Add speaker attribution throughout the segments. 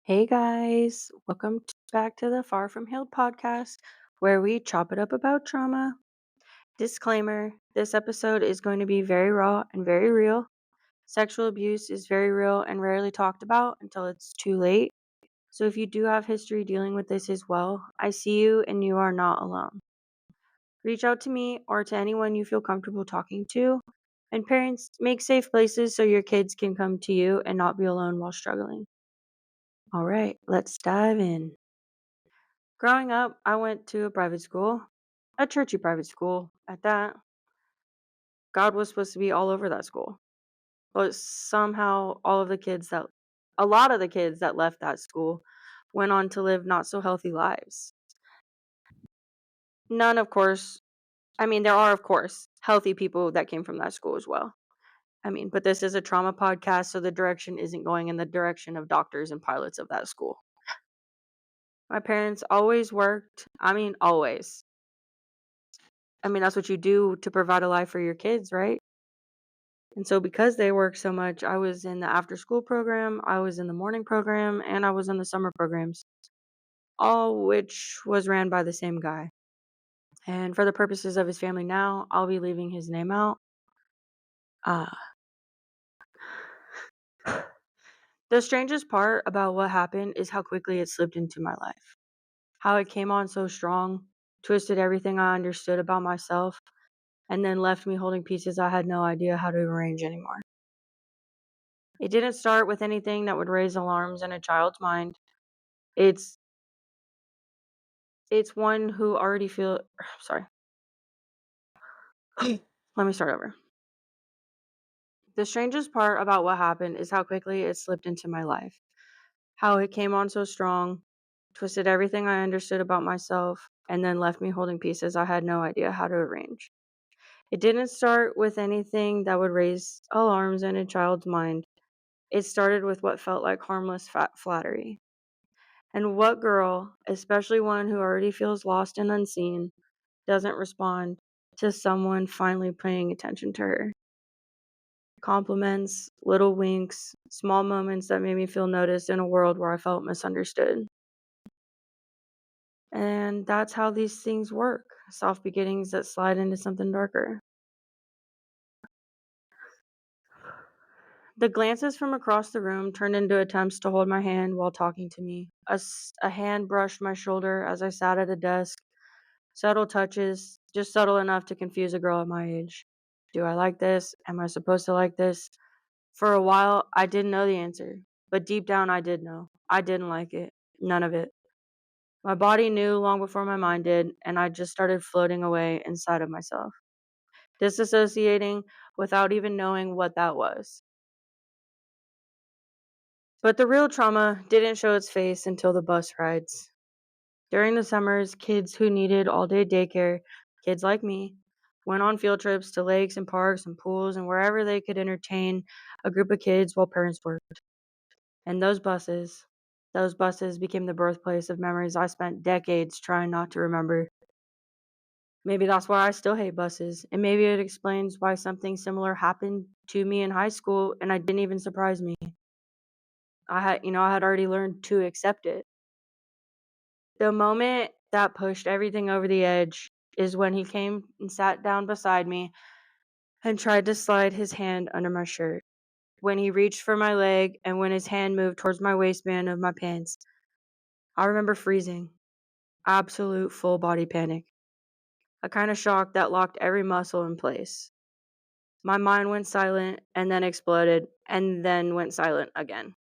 Speaker 1: Hey guys, welcome back to the Far From Healed podcast, where we chop it up about trauma. Disclaimer: this episode is going to be very raw and very real. Sexual abuse is very real and rarely talked about until it's too late. So if you do have history dealing with this as well, I see you and you are not alone. Reach out to me or to anyone you feel comfortable talking to. And parents, make safe places so your kids can come to you and not be alone while struggling. All right, let's dive in. Growing up, I went to a private school, a churchy private school at that. God was supposed to be all over that school. But somehow a lot of the kids that left that school went on to live not so healthy lives. None, of course, there are, of course, healthy people that came from that school as well. But this is a trauma podcast, so the direction isn't going in the direction of doctors and pilots of that school. My parents always worked. Always. That's what you do to provide a life for your kids, right? And so because they worked so much, I was in the after school program, I was in the morning program, and I was in the summer programs, all which was ran by the same guy. And for the purposes of his family now, I'll be leaving his name out. Uh, the strangest part about what happened is how quickly it slipped into my life. How it came on so strong, twisted everything I understood about myself, and then left me holding pieces I had no idea how to arrange anymore. It didn't start with anything that would raise alarms in a child's mind. It's It's one who already feel sorry. Let me start over. The strangest part about what happened is how quickly it slipped into my life. How it came on so strong, twisted everything I understood about myself, and then left me holding pieces I had no idea how to arrange. It didn't start with anything that would raise alarms in a child's mind. It started with what felt like harmless flattery. And what girl, especially one who already feels lost and unseen, doesn't respond to someone finally paying attention to her? Compliments, little winks, small moments that made me feel noticed in a world where I felt misunderstood. And that's how these things work, soft beginnings that slide into something darker. The glances from across the room turned into attempts to hold my hand while talking to me. A hand brushed my shoulder as I sat at a desk. Subtle touches, just subtle enough to confuse a girl at my age. Do I like this? Am I supposed to like this? For a while, I didn't know the answer, but deep down, I did know. I didn't like it. None of it. My body knew long before my mind did, and I just started floating away inside of myself, disassociating without even knowing what that was. But the real trauma didn't show its face until the bus rides. During the summers, kids who needed all day daycare, kids like me, went on field trips to lakes and parks and pools and wherever they could entertain a group of kids while parents worked. And those buses became the birthplace of memories I spent decades trying not to remember. Maybe that's why I still hate buses, and maybe it explains why something similar happened to me in high school and I didn't even surprise me. I had already learned to accept it. The moment that pushed everything over the edge is when he came and sat down beside me and tried to slide his hand under my shirt. When he reached for my leg and when his hand moved towards my waistband of my pants, I remember freezing. Absolute full body panic. A kind of shock that locked every muscle in place. My mind went silent and then exploded and then went silent again.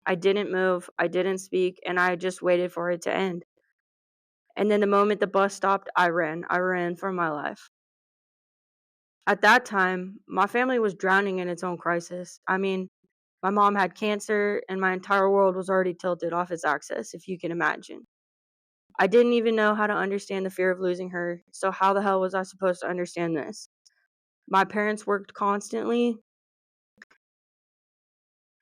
Speaker 1: I didn't move, I didn't speak, and I just waited for it to end. And then the moment the bus stopped, I ran. I ran for my life. At that time, my family was drowning in its own crisis. My mom had cancer, and my entire world was already tilted off its axis, if you can imagine. I didn't even know how to understand the fear of losing her, so how the hell was I supposed to understand this? My parents worked constantly,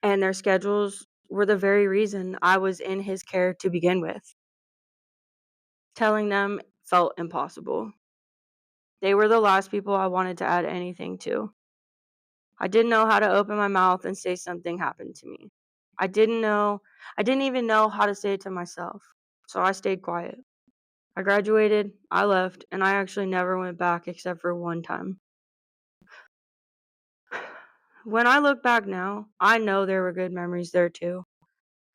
Speaker 1: and their schedules were the very reason I was in his care to begin with. Telling them felt impossible. They were the last people I wanted to add anything to. I didn't know how to open my mouth and say something happened to me. I didn't know I didn't even know how to say it to myself, so I stayed quiet. I graduated, I left, and I actually never went back except for one time. When I look back now, I know there were good memories there too.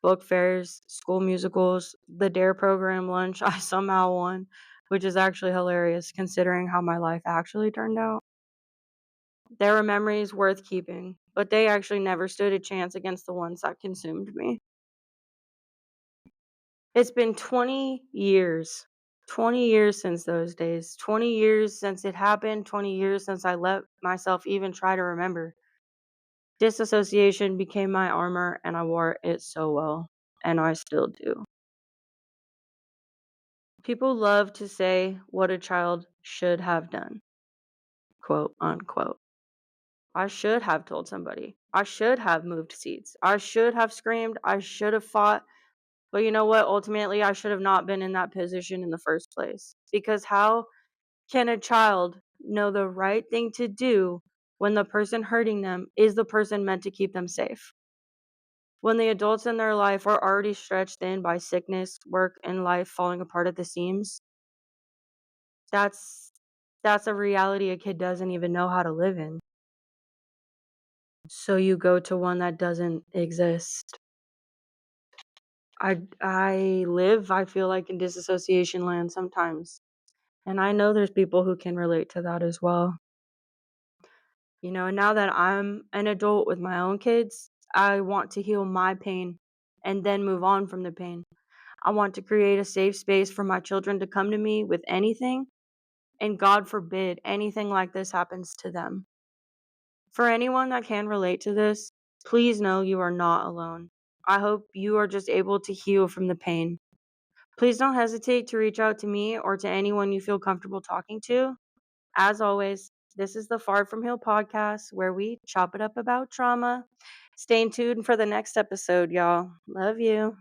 Speaker 1: Book fairs, school musicals, the DARE program lunch I somehow won, which is actually hilarious considering how my life actually turned out. There were memories worth keeping, but they actually never stood a chance against the ones that consumed me. It's been 20 years. 20 years since those days. 20 years since it happened. 20 years since I let myself even try to remember. Disassociation became my armor, and I wore it so well. And I still do. People love to say what a child should have done, quote unquote. I should have told somebody. I should have moved seats. I should have screamed. I should have fought. But you know what? Ultimately, I should have not been in that position in the first place. Because how can a child know the right thing to do when the person hurting them is the person meant to keep them safe? When the adults in their life are already stretched thin by sickness, work, and life falling apart at the seams, that's that's a reality a kid doesn't even know how to live in. So you go to one that doesn't exist. I feel like in disassociation land sometimes. And I know there's people who can relate to that as well. Now that I'm an adult with my own kids, I want to heal my pain and then move on from the pain. I want to create a safe space for my children to come to me with anything, and God forbid anything like this happens to them. For anyone that can relate to this, please know you are not alone. I hope you are just able to heal from the pain. Please don't hesitate to reach out to me or to anyone you feel comfortable talking to. As always, this is the Far From Heal podcast where we chop it up about trauma. Stay tuned for the next episode, y'all. Love you.